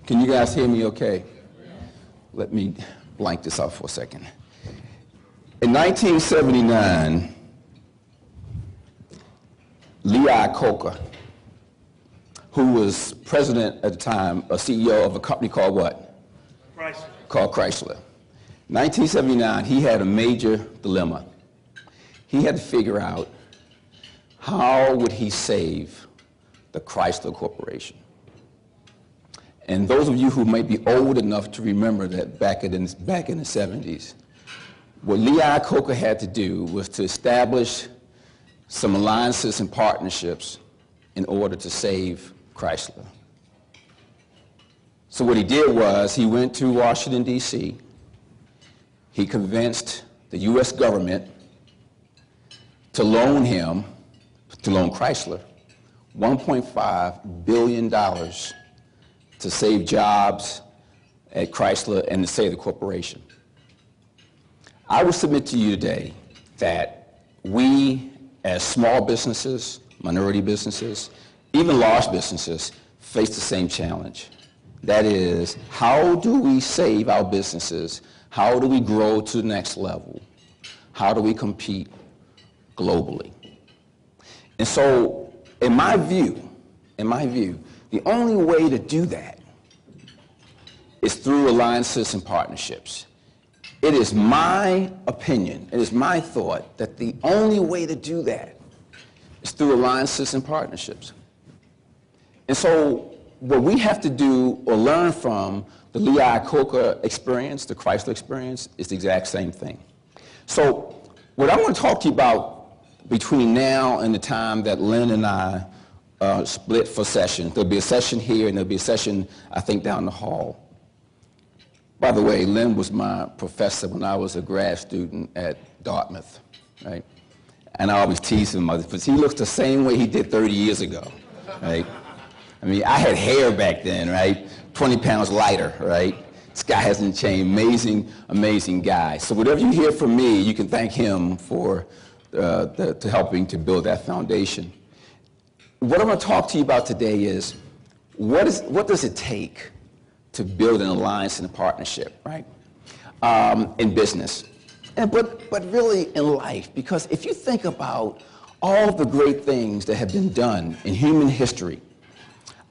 Can you guys hear me okay? Let me blank this out for a second. In 1979, Lee Iacocca, who was president at the time, a CEO of a company called what? Chrysler. Called Chrysler. 1979, he had a major dilemma. He had to figure out how would he save the Chrysler Corporation. And those of you who might be old enough to remember that back in the 70s, what Lee Iacocca had to do was to establish some alliances and partnerships in order to save Chrysler. So what he did was he went to Washington, D.C. He convinced the U.S. government to loan Chrysler, $1.5 billion to save jobs at Chrysler and to save the corporation. I will submit to you today that we, as small businesses, minority businesses, even large businesses, face the same challenge. That is, how do we save our businesses? How do we grow to the next level? How do we compete globally? And so, in my view, the only way to do that is through alliances and partnerships. It is my opinion, it is my thought that the only way to do that is through alliances and partnerships. And so what we have to do or learn from the Lee Iacocca experience, the Chrysler experience, is the exact same thing. So what I want to talk to you about between now and the time that Lynn and I split for sessions. There'll be a session here and there'll be a session, I think, down the hall. By the way, Lynn was my professor when I was a grad student at Dartmouth, right? And I always tease him because he looks the same way he did 30 years ago, right? I mean, I had hair back then, right? 20 pounds lighter, right? This guy hasn't changed. Amazing, amazing guy. So whatever you hear from me, you can thank him for helping to build that foundation. What I'm going to talk to you about today is what does it take to build an alliance and a partnership, right? In business, but really in life, because if you think about all the great things that have been done in human history,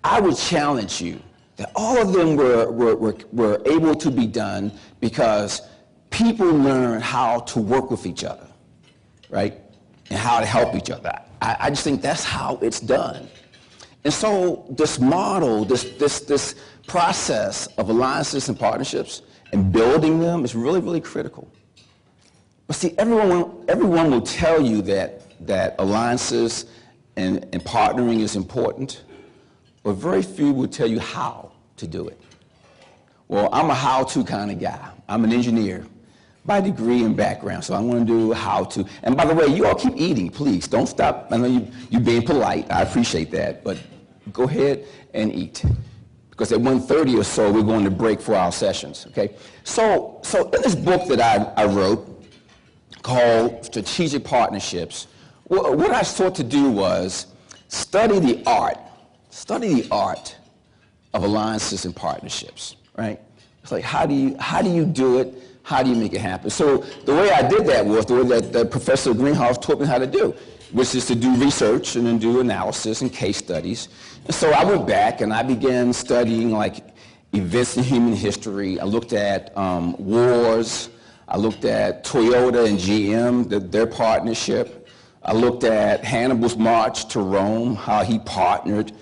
I would challenge you that all of them were able to be done because people learned how to work with each other, right? And how to help each other. I just think that's how it's done. And so this model, this process of alliances and partnerships and building them is really, really critical. But see, everyone will tell you that alliances and partnering is important, but very few will tell you how to do it. Well, I'm a how-to kind of guy. I'm an engineer by degree and background, so I'm going to do how to. And by the way, you all keep eating, please. Don't stop. I know you're being polite. I appreciate that, but go ahead and eat. Because at 1:30 or so, we're going to break for our sessions, okay? So in this book that I wrote called Strategic Partnerships, what I sought to do was study the art of alliances and partnerships, right? It's like, how do you do it? How do you make it happen? So the way I did that was the way that Professor Greenhouse taught me how to do, which is to do research and then do analysis and case studies. And so I went back and I began studying like events in human history. I looked at wars. I looked at Toyota and GM, their partnership. I looked at Hannibal's march to Rome, how he partnered,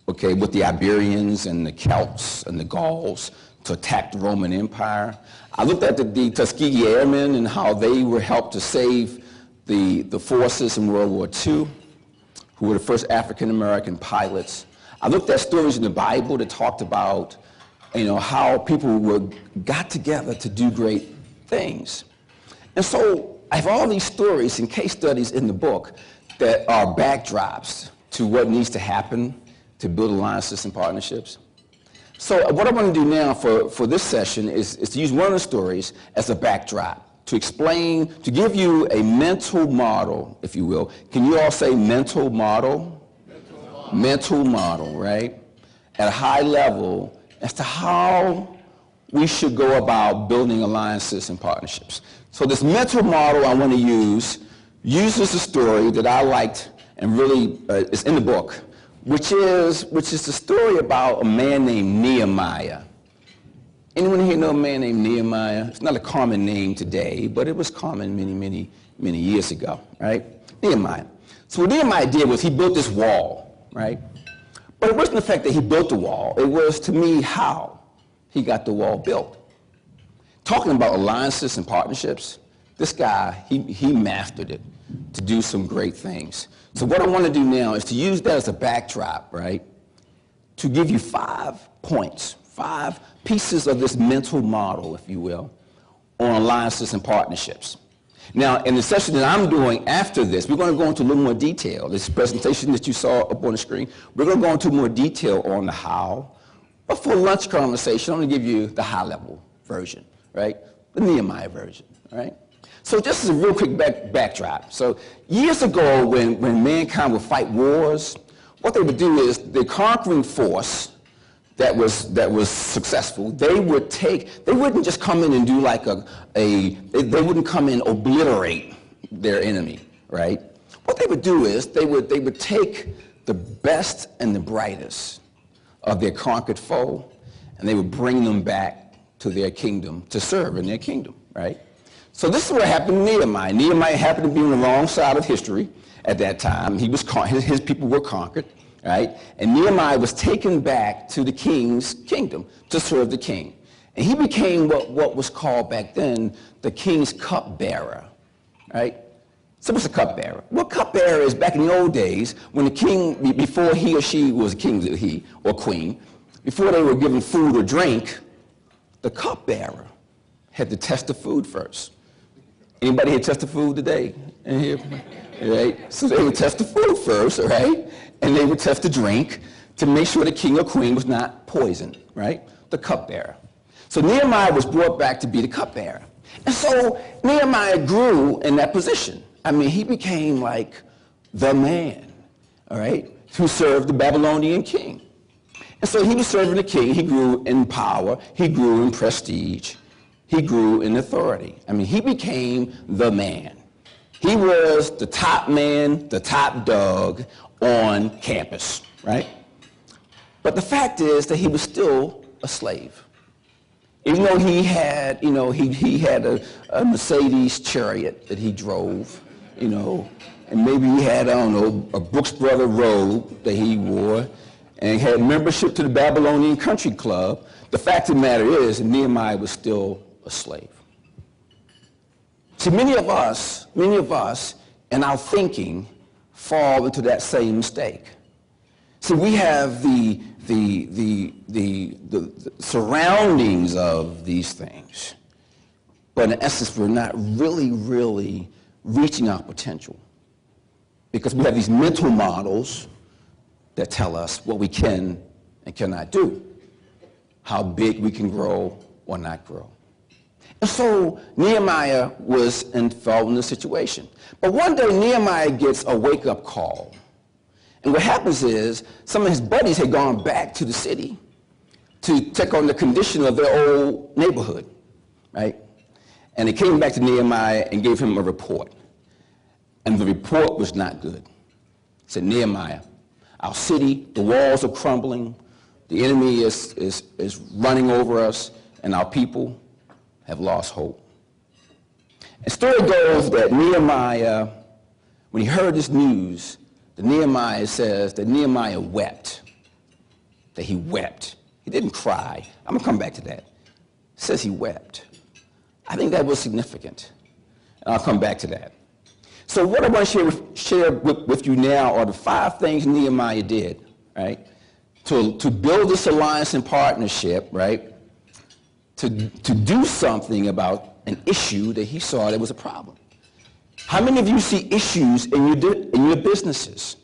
okay, with the Iberians and the Celts and the Gauls to attack the Roman Empire. I looked at the Tuskegee Airmen and how they were helped to save the forces in World War II, who were the first African-American pilots. I looked at stories in the Bible that talked about, how people got together to do great things. And so I have all these stories and case studies in the book that are backdrops to what needs to happen to build alliances and partnerships. So what I want to do now for this session is to use one of the stories as a backdrop to explain, to give you a mental model, if you will. Can you all say mental model? Mental model, right? At a high level as to how we should go about building alliances and partnerships. So this mental model I want to use uses a story that I liked and really is in the book, which is the story about a man named Nehemiah. Anyone here know a man named Nehemiah? It's not a common name today, but it was common many years ago, right? Nehemiah. So what Nehemiah did was he built this wall, right? But it wasn't the fact that he built the wall. It was, to me, how he got the wall built. Talking about alliances and partnerships, this guy, he mastered it to do some great things. So what I want to do now is to use that as a backdrop, right, to give you 5 points, 5 pieces of this mental model, if you will, on alliances and partnerships. Now, in the session that I'm doing after this, we're going to go into a little more detail. This presentation that you saw up on the screen, we're going to go into more detail on the how. But for lunch conversation, I'm going to give you the high-level version, right? The Nehemiah version, all right? So just as a real quick backdrop. So years ago, when mankind would fight wars, what they would do is the conquering force that was successful, they wouldn't just come in and do like they wouldn't come in and obliterate their enemy, right? What they would do is they would take the best and the brightest of their conquered foe, and they would bring them back to their kingdom to serve in their kingdom, right? So this is what happened to Nehemiah. Nehemiah happened to be on the wrong side of history at that time. His people were conquered, right? And Nehemiah was taken back to the king's kingdom to serve the king. And he became what was called back then the king's cupbearer, right? So what's a cupbearer? Well, cupbearer is back in the old days when the king, before he or she was a king, he or queen, before they were given food or drink, the cupbearer had to test the food first. Anybody here test the food today? In here? Right? So they would test the food first, right? And they would test the drink to make sure the king or queen was not poisoned, right? The cupbearer. So Nehemiah was brought back to be the cupbearer. And so Nehemiah grew in that position. I mean, he became like the man, all right, who served the Babylonian king. And so he was serving the king. He grew in power. He grew in prestige. He grew in authority. I mean, he became the man. He was the top man, the top dog on campus, right? But the fact is that he was still a slave. Even though he had, he had a Mercedes chariot that he drove, and maybe he had, a Brooks Brothers robe that he wore, and he had membership to the Babylonian Country Club. The fact of the matter is, Nehemiah was still a slave. See, many of us in our thinking fall into that same mistake. See, we have the surroundings of these things, but in essence, we're not really reaching our potential because we have these mental models that tell us what we can and cannot do, how big we can grow or not grow. And so Nehemiah fell in the situation. But one day Nehemiah gets a wake-up call. And what happens is some of his buddies had gone back to the city to check on the condition of their old neighborhood, right? And they came back to Nehemiah and gave him a report. And the report was not good. It said, Nehemiah, our city, the walls are crumbling, the enemy is running over us, and our people have lost hope. And the story goes that Nehemiah, when he heard this news, Nehemiah says that Nehemiah wept, that he wept. He didn't cry. I'm going to come back to that. It says he wept. I think that was significant, and I'll come back to that. So what I want to share with you now are the 5 things Nehemiah did, right, to build this alliance and partnership, right, to do something about an issue that he saw that was a problem. How many of you see issues in your businesses,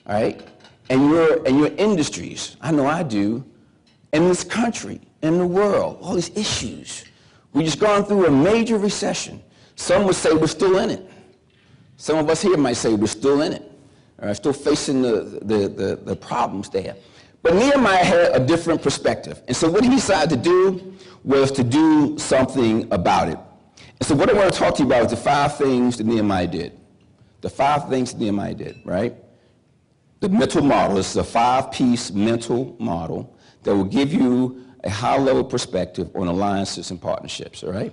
all right, and your industries? I know I do. In this country, in the world, all these issues. We've just gone through a major recession. Some would say we're still in it. Some of us here might say we're still in it, all right, still facing the problems there. But Nehemiah had a different perspective. And so what he decided to do was to do something about it. And so what I want to talk to you about is the 5 things that Nehemiah did. The 5 things that Nehemiah did, right? The mental model is a 5-piece mental model that will give you a high-level perspective on alliances and partnerships, all right?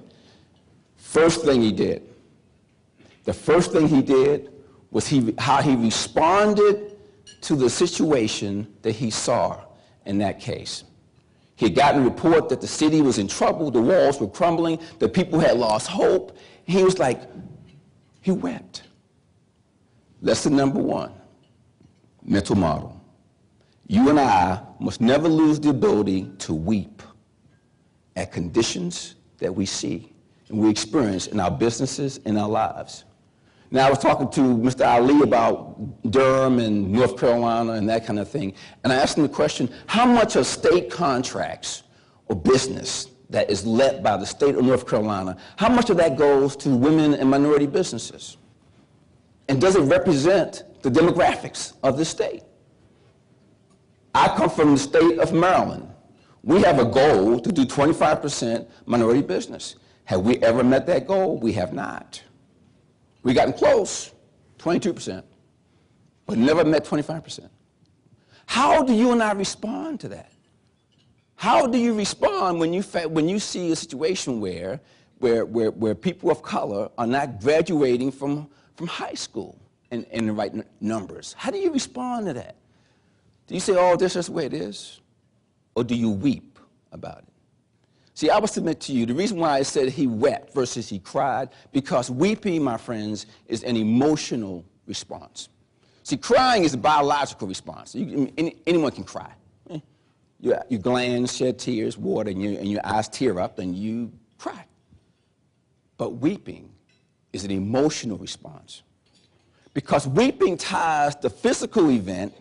First thing he did. The first thing he did was how he responded to the situation that he saw in that case. He had gotten a report that the city was in trouble, the walls were crumbling, the people had lost hope. He was like, he wept. Lesson number 1, mental model. You and I must never lose the ability to weep at conditions that we see and we experience in our businesses and our lives. Now, I was talking to Mr. Ali about Durham and North Carolina and that kind of thing, and I asked him the question, how much of state contracts or business that is led by the state of North Carolina, how much of that goes to women and minority businesses? And does it represent the demographics of the state? I come from the state of Maryland. We have a goal to do 25% minority business. Have we ever met that goal? We have not. We've gotten close, 22%, but never met 25%. How do you and I respond to that? How do you respond when you see a situation where people of color are not graduating from high school in the right numbers? How do you respond to that? Do you say, oh, this is the way it is? Or do you weep about it? See, I would submit to you, the reason why I said he wept versus he cried, because weeping, my friends, is an emotional response. See, crying is a biological response. Anyone can cry. Your glands shed tears, water, and your eyes tear up, and you cry. But weeping is an emotional response, because weeping ties the physical event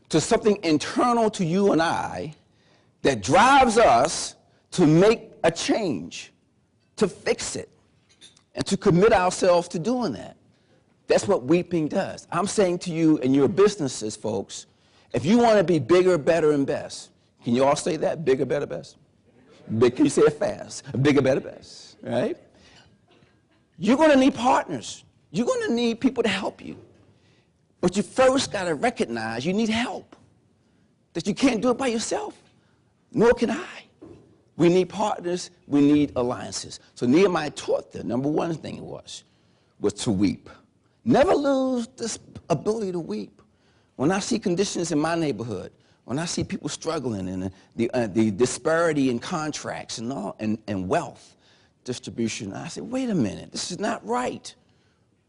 to something internal to you and I that drives us to make a change, to fix it, and to commit ourselves to doing that. That's what weeping does. I'm saying to you and your businesses, folks, if you want to be bigger, better, and best, can you all say that? Bigger, better, best? Can you say it fast? Bigger, better, best, right? You're going to need partners. You're going to need people to help you. But you first got to recognize you need help, that you can't do it by yourself, nor can I. We need partners, we need alliances. So Nehemiah taught the number 1 thing was to weep. Never lose this ability to weep. When I see conditions in my neighborhood, when I see people struggling and the disparity in contracts and wealth distribution, I say, wait a minute, this is not right.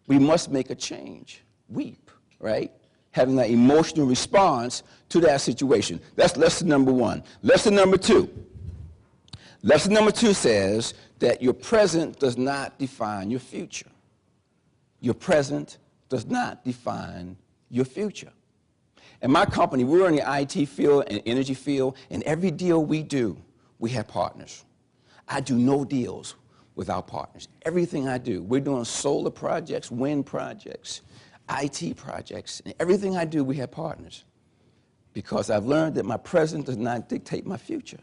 We must make a change. Weep, right? Having that emotional response to that situation. That's lesson number 1. Lesson number 2. Lesson number 2 says that your present does not define your future. Your present does not define your future. In my company, we're in the IT field and energy field, and every deal we do, we have partners. I do no deals without partners. Everything I do, we're doing solar projects, wind projects, IT projects, and everything I do, we have partners. Because I've learned that my present does not dictate my future.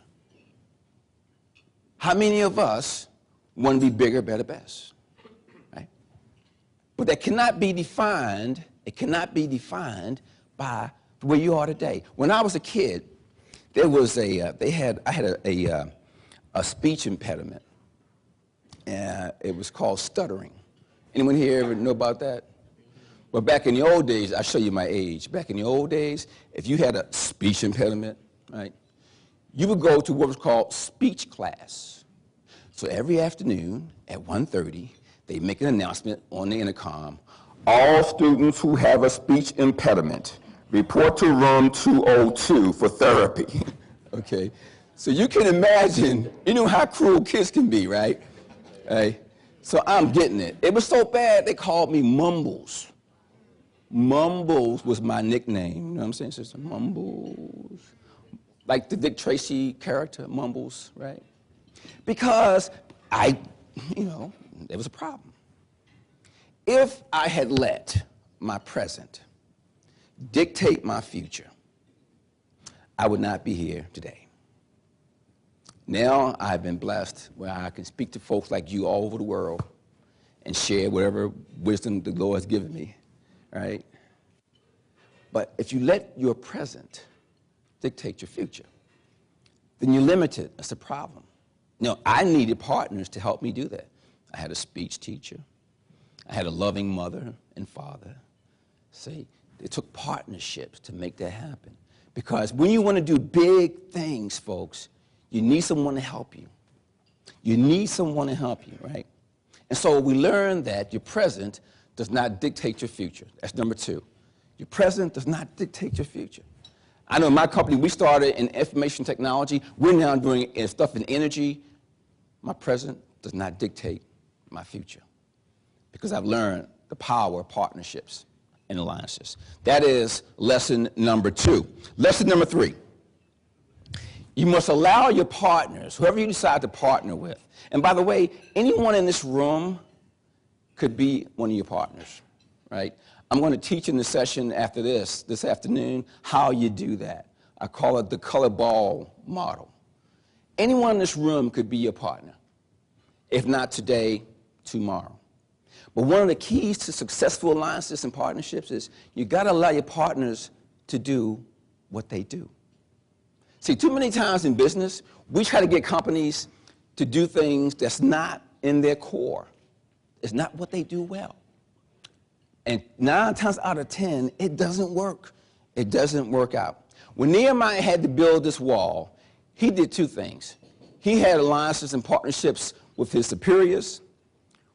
How many of us want to be bigger, better, best? Right? But that cannot be defined, it cannot be defined by where you are today. When I was a kid, there was I had a speech impediment. It was called stuttering. Anyone here ever know about that? Well, back in the old days, I'll show you my age. Back in the old days, if you had a speech impediment, right, you would go to what was called speech class. So every afternoon at 1:30, they make an announcement on the intercom. All students who have a speech impediment, report to room 202 for therapy. Okay, so you can imagine, you know how cruel kids can be, right? So I'm getting it. It was so bad, they called me Mumbles. Mumbles was my nickname. You know what I'm saying, sister? Mumbles. Like the Dick Tracy character, Mumbles, right? Because there was a problem. If I had let my present dictate my future, I would not be here today. Now I've been blessed where I can speak to folks like you all over the world and share whatever wisdom the Lord has given me, right? But if you let your present dictate your future, then you're limited. That's a problem. I needed partners to help me do that. I had a speech teacher. I had a loving mother and father. See, it took partnerships to make that happen. Because when you want to do big things, folks, you need someone to help you. You need someone to help you, right? And so we learned that your present does not dictate your future. That's number 2. Your present does not dictate your future. I know in my company, we started in information technology. We're now doing stuff in energy. My present does not dictate my future because I've learned the power of partnerships and alliances. That is lesson number 2. Lesson number 3. You must allow your partners, whoever you decide to partner with, and by the way, anyone in this room could be one of your partners, right? I'm going to teach in the session after this afternoon, how you do that. I call it the color ball model. Anyone in this room could be your partner. If not today, tomorrow. But one of the keys to successful alliances and partnerships is you got to allow your partners to do what they do. See, too many times in business, we try to get companies to do things that's not in their core. It's not what they do well. And 9 times out of 10, it doesn't work. It doesn't work out. When Nehemiah had to build this wall, he did 2 things. He had alliances and partnerships with his superiors,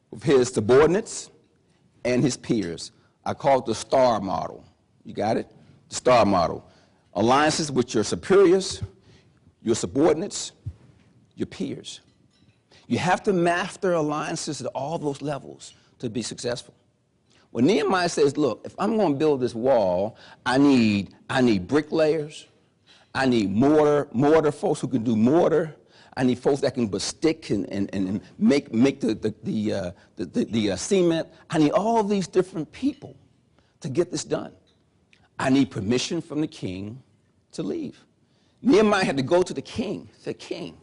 with his subordinates, and his peers. I call it the STAR model. You got it? The STAR model. Alliances with your superiors, your subordinates, your peers. You have to master alliances at all those levels to be successful. When Nehemiah says, look, if I'm going to build this wall, I need bricklayers, I need mortar folks who can do mortar, I need folks that can put stick and make the cement. I need all these different people to get this done. I need permission from the king to leave. Nehemiah had to go to the king. He said, King,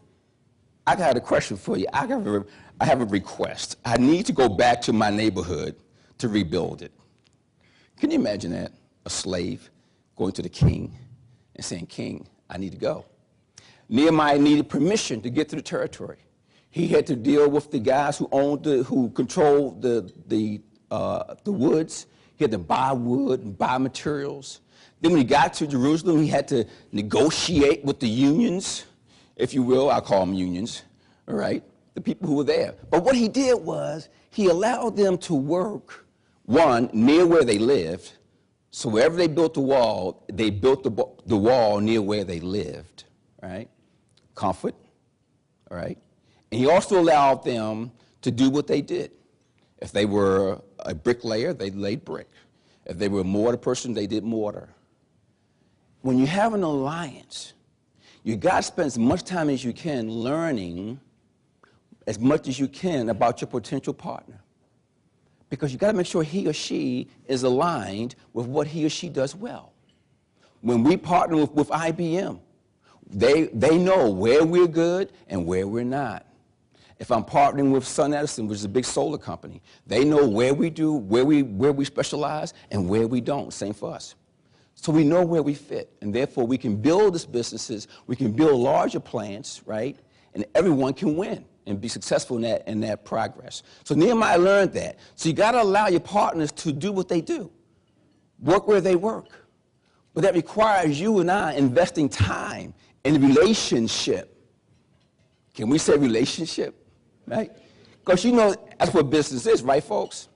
I got a question for you. I have a request. I need to go back to my neighborhood to rebuild it. Can you imagine that? A slave going to the king and saying, King, I need to go. Nehemiah needed permission to get to the territory. He had to deal with the guys who controlled the woods. He had to buy wood and buy materials. Then when he got to Jerusalem, he had to negotiate with the unions, if you will. I call them unions, all right, the people who were there. But what he did was he allowed them to work, one, near where they lived. So wherever they built the wall, they built the wall near where they lived, right? Comfort, all right? And he also allowed them to do what they did. If they were a bricklayer, they laid brick. If they were a mortar person, they did mortar. When you have an alliance, you got to spend as much time as you can learning as much as you can about your potential partner. Because you got to make sure he or she is aligned with what he or she does well. When we partner with IBM, they know where we're good and where we're not. If I'm partnering with Sun Edison, which is a big solar company, they know where we specialize and where we don't. Same for us. So we know where we fit, and therefore we can build these businesses, we can build larger plants, right? And everyone can win and be successful in that progress. So Nehemiah learned that. So you got to allow your partners to do what they do, work where they work. But that requires you and I investing time in relationship. Can we say relationship? Right? Because you know that's what business is, right, folks?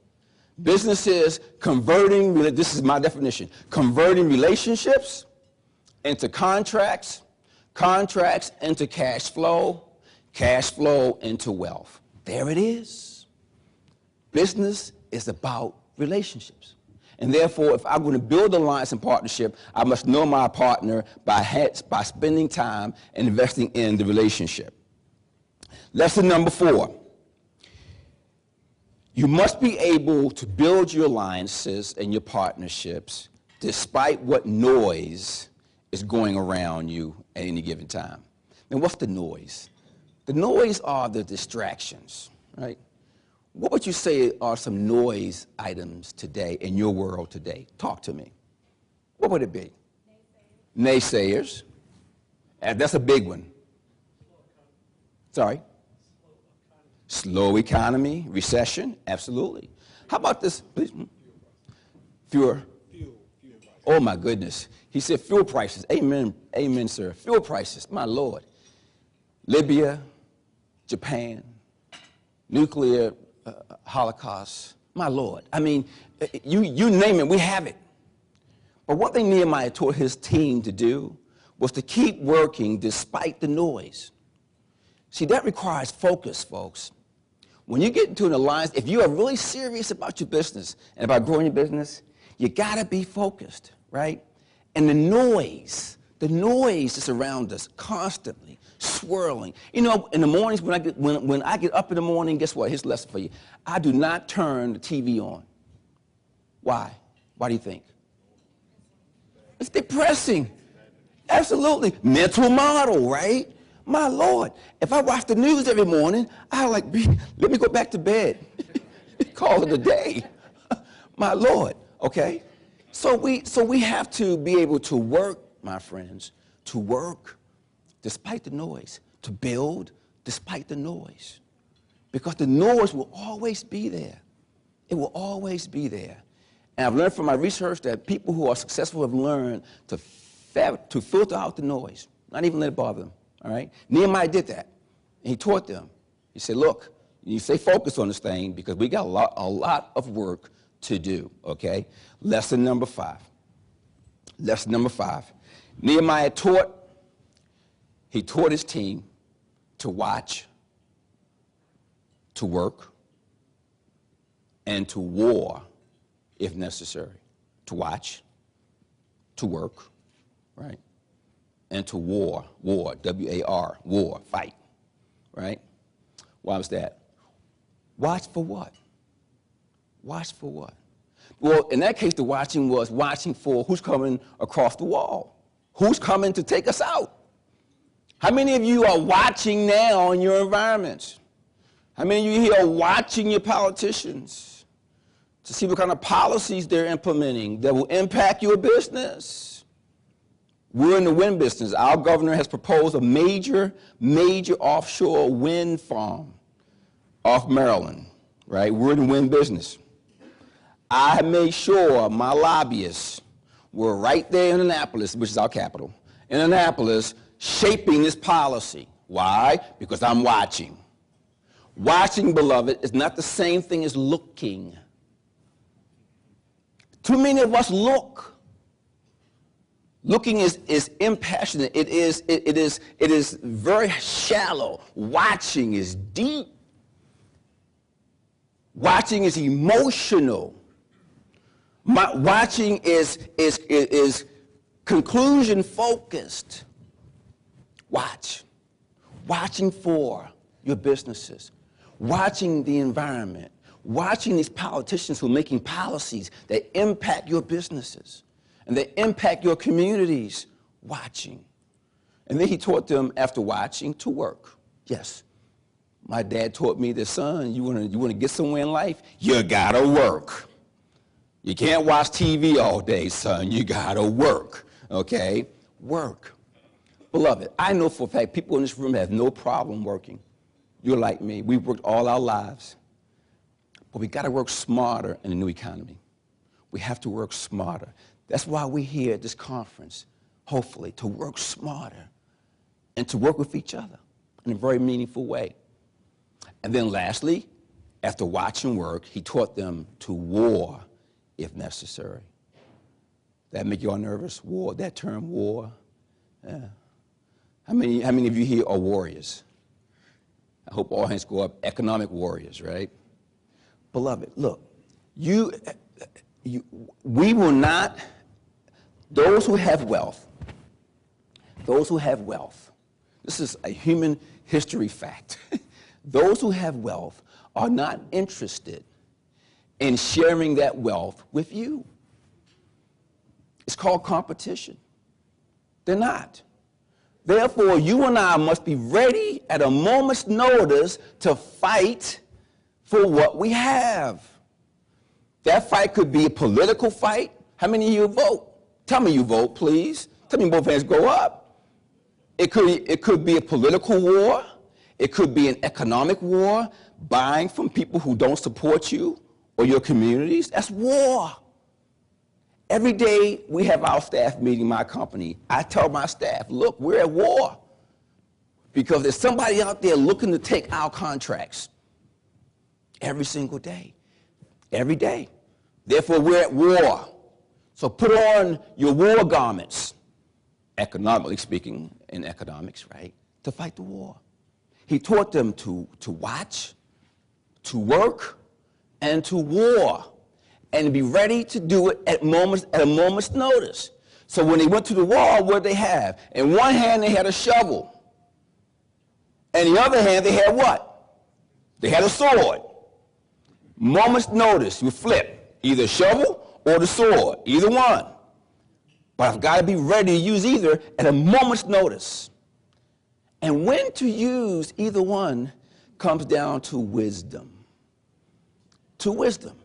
Business is converting, this is my definition, converting relationships into contracts, contracts into cash flow into wealth. There it is. Business is about relationships. And therefore, if I'm going to build alliance and partnership, I must know my partner by spending time and investing in the relationship. Lesson number 4. You must be able to build your alliances and your partnerships despite what noise is going around you at any given time. And what's the noise? The noise are the distractions, right? What would you say are some noise items today in your world today? Talk to me. What would it be? Naysayers. That's a big one. Sorry? Slow economy, recession, absolutely. How about this, please? Fewer. Oh my goodness. He said fuel prices. Amen, amen, sir. Fuel prices, my Lord. Libya, Japan, nuclear holocaust, my Lord. I mean, you name it, we have it. But one thing Nehemiah taught his team to do was to keep working despite the noise. See, that requires focus, folks. When you get into an alliance, if you are really serious about your business and about growing your business, you gotta be focused, right? And the noise that's around us constantly, swirling. You know, in the mornings when I get up in the morning, guess what? Here's a lesson for you. I do not turn the TV on. Why? Why do you think? It's depressing. Absolutely. Mental model, right? My Lord. If I watch the news every morning, I let me go back to bed. Call it a day. My Lord. Okay? So we have to be able to work, my friends, to work despite the noise, to build despite the noise. Because the noise will always be there. It will always be there. And I've learned from my research that people who are successful have learned to filter out the noise, not even let it bother them, all right? Nehemiah did that, and he taught them. He said, look, you stay focused on this thing because we got a lot of work to do, okay? Lesson number 5. Lesson number 5. Nehemiah taught his team to watch, to work, and to war if necessary. To watch, to work, right? And to war, W-A-R, war, fight, right? Why was that? Watch for what? Watch for what? Well, in that case, the watching was watching for who's coming across the wall. Who's coming to take us out? How many of you are watching now in your environments? How many of you here are watching your politicians to see what kind of policies they're implementing that will impact your business? We're in the wind business. Our governor has proposed a major offshore wind farm off Maryland, right? We're in the wind business. I made sure my lobbyists were right there in Annapolis, which is our capital, in Annapolis, shaping this policy. Why? Because I'm watching. Watching, beloved, is not the same thing as looking. Too many of us look. Looking is impassionate. It is very shallow. Watching is deep. Watching is emotional. Watching is conclusion focused. Watch. Watching for your businesses. Watching the environment. Watching these politicians who are making policies that impact your businesses and that impact your communities. Watching. And then he taught them, after watching, to work. Yes. My dad taught me that, son, you want to get somewhere in life? You got to work. You can't watch TV all day, son. You got to work, okay? Work. Beloved, I know for a fact people in this room have no problem working. You're like me. We've worked all our lives. But we got to work smarter in the new economy. We have to work smarter. That's why we're here at this conference, hopefully, to work smarter and to work with each other in a very meaningful way. And then lastly, after watching work, he taught them to war if necessary. That make you all nervous? War, that term, war. Yeah. How many of you here are warriors? I hope all hands go up. Economic warriors, right? Beloved, look, we will not, those who have wealth, this is a human history fact. Those who have wealth are not interested in sharing that wealth with you. It's called competition. They're not. Therefore, you and I must be ready at a moment's notice to fight for what we have. That fight could be a political fight. How many of you vote? Tell me you vote, please. Tell me both hands go up. It could be a political war. It could be an economic war, buying from people who don't support you or your communities. That's war. Every day we have our staff meeting, my company. I tell my staff, look, we're at war because there's somebody out there looking to take our contracts every single day, every day. Therefore, we're at war. So put on your war garments, economically speaking, in economics, right, to fight the war. He taught them to watch, to work, and to war, and be ready to do it at a moment's notice. So when they went to the war, what did they have? In one hand, they had a shovel. In the other hand, they had what? They had a sword. Moment's notice, you flip, either shovel or the sword, either one. But I've got to be ready to use either at a moment's notice. And when to use either one comes down to wisdom. To wisdom.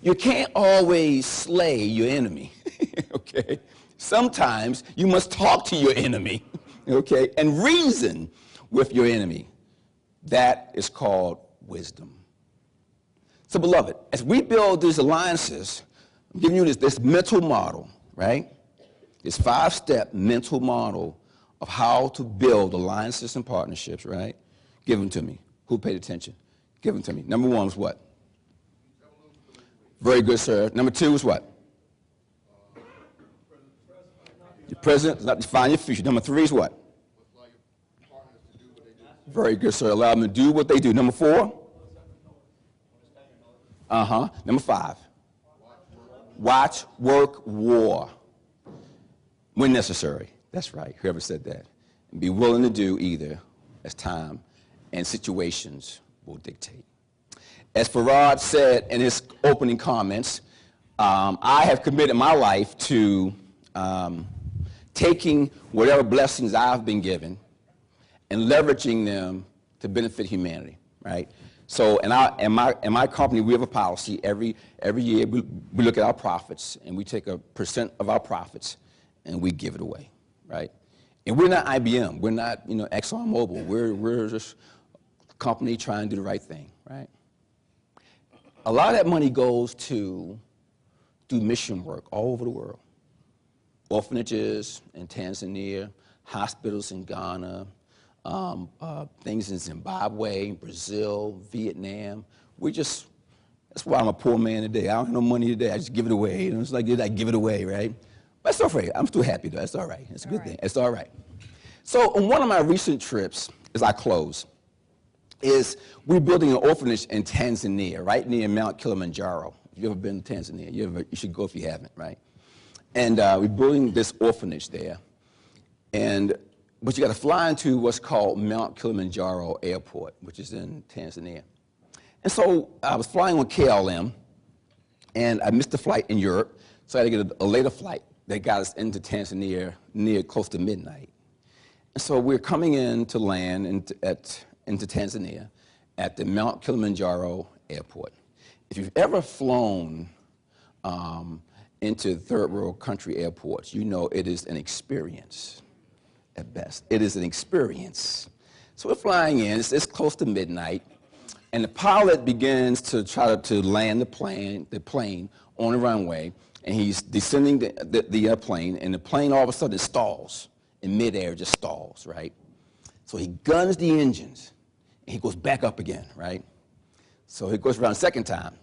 You can't always slay your enemy, okay? Sometimes you must talk to your enemy, okay, and reason with your enemy. That is called wisdom. So, beloved, as we build these alliances, I'm giving you this mental model, right? This 5-step mental model of how to build alliances and partnerships, right? Give them to me. Who paid attention? Give them to me. Number 1 is what? Very good, sir. Number 2 is what? Your present does not define your future. Number 3 is what? Very good, sir. Allow them to do what they do. Number 4? Number 5. Watch, work, war. When necessary. That's right. Whoever said that. And be willing to do either as time and situations will dictate. As Farad said in his opening comments, I have committed my life to taking whatever blessings I've been given and leveraging them to benefit humanity, right? So in my company, we have a policy. Every year we look at our profits and we take a % of our profits and we give it away, right? And we're not IBM. We're not, ExxonMobil. We're just a company trying to do the right thing, right? A lot of that money goes to do mission work all over the world. Orphanages in Tanzania, hospitals in Ghana, things in Zimbabwe, Brazil, Vietnam. That's why I'm a poor man today. I don't have no money today. I just give it away. It's like I give it away, right? But it's all right. I'm still happy, though. That's all right. It's a good thing. It's all right. So on one of my recent trips, as I close, we're building an orphanage in Tanzania, right near Mount Kilimanjaro. If you've ever been to Tanzania, you should go if you haven't, right? And we're building this orphanage there. But you got to fly into what's called Mount Kilimanjaro Airport, which is in Tanzania. And so I was flying on KLM, and I missed the flight in Europe, so I had to get a later flight that got us into Tanzania close to midnight. And so we're coming in to land into Tanzania at the Mount Kilimanjaro Airport. If you've ever flown into third world country airports, you know it is an experience at best. It is an experience. So we're flying in, it's close to midnight, and the pilot begins to try to land the plane on the runway, and he's descending the airplane, and the plane all of a sudden stalls. In midair, just stalls, right? So he guns the engines, and he goes back up again, right? So he goes around a second time,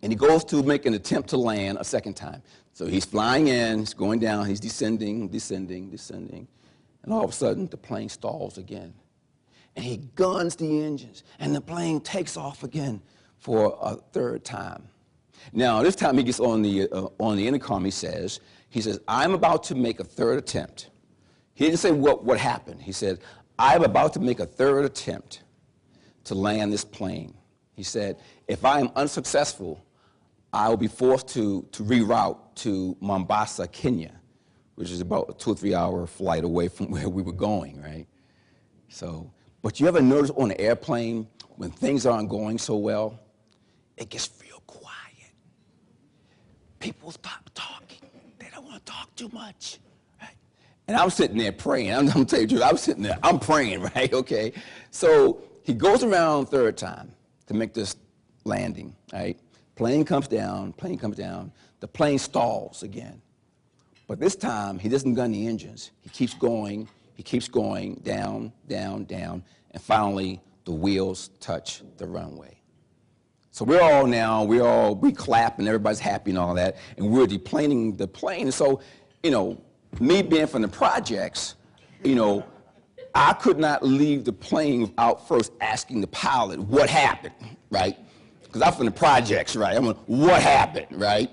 and he goes to make an attempt to land a second time. So he's flying in, he's going down, he's descending, and all of a sudden the plane stalls again. And he guns the engines, and the plane takes off again for a third time. Now, this time he gets on the intercom, he says, I'm about to make a third attempt. He didn't say what happened. He said, I'm about to make a third attempt to land this plane. He said, if I am unsuccessful, I will be forced to reroute to Mombasa, Kenya, which is about a 2 or 3 hour flight away from where we were going, right? So, but you ever notice on an airplane, when things aren't going so well, it gets real quiet. People stop talking. They don't want to talk too much, right? And I'm sitting there praying. I'm going to tell you the truth. I'm sitting there, I'm praying, right? Okay. So he goes around third time to make this landing, right? Plane comes down, the plane stalls again. But this time, he doesn't gun the engines. He keeps going, down, down, down, and finally, the wheels touch the runway. So we clap and everybody's happy and all that, and we're deplaning the plane. And so, me being from the projects, I could not leave the plane without first asking the pilot what happened, right? Because I'm from the projects, right? I'm like, what happened, right?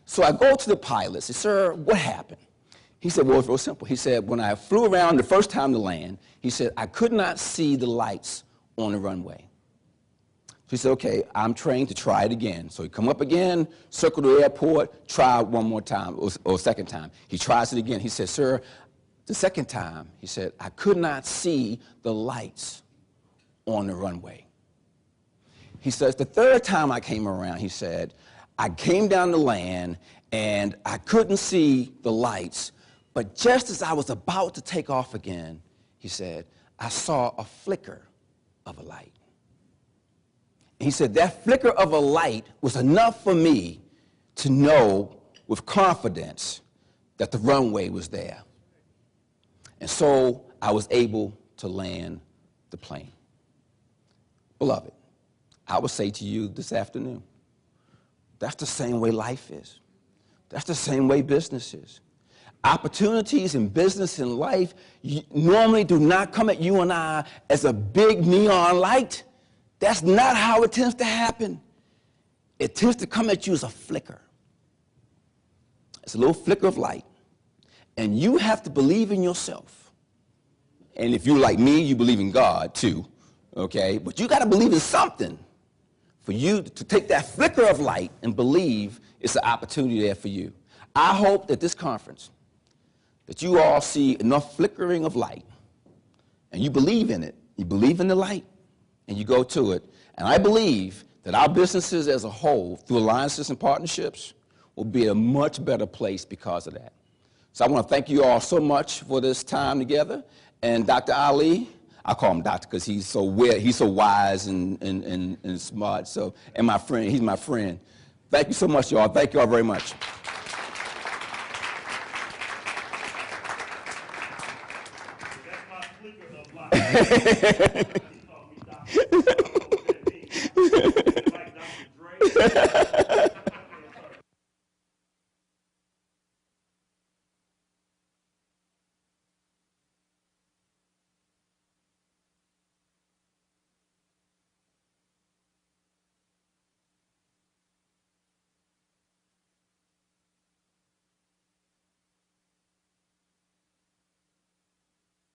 So I go to the pilot, say, sir, what happened? He said, well, it's real simple. He said, when I flew around the first time to land, he said, I could not see the lights on the runway. So he said, okay, I'm trained to try it again. So he come up again, circle the airport, try one more time, or second time. He tries it again. He said, sir, the second time, he said, I could not see the lights on the runway. He says, the third time I came around, he said, I came down to land and I couldn't see the lights, but just as I was about to take off again, he said, I saw a flicker of a light. And he said, that flicker of a light was enough for me to know with confidence that the runway was there. And so I was able to land the plane. Beloved, I would say to you this afternoon, that's the same way life is. That's the same way business is. Opportunities in business and life normally do not come at you and I as a big neon light. That's not how it tends to happen. It tends to come at you as a flicker. It's a little flicker of light. And you have to believe in yourself. And if you're like me, you believe in God too, okay? But you got to believe in something for you to take that flicker of light and believe it's an opportunity there for you. I hope that this conference, that you all see enough flickering of light, and you believe in it. You believe in the light, and you go to it. And I believe that our businesses as a whole, through alliances and partnerships, will be a much better place because of that. So I want to thank you all so much for this time together. And Dr. Ali, I call him doctor because he's so wise and smart. So, and my friend, he's my friend. Thank you so much, y'all. Thank you all very much. That's my flicker of light.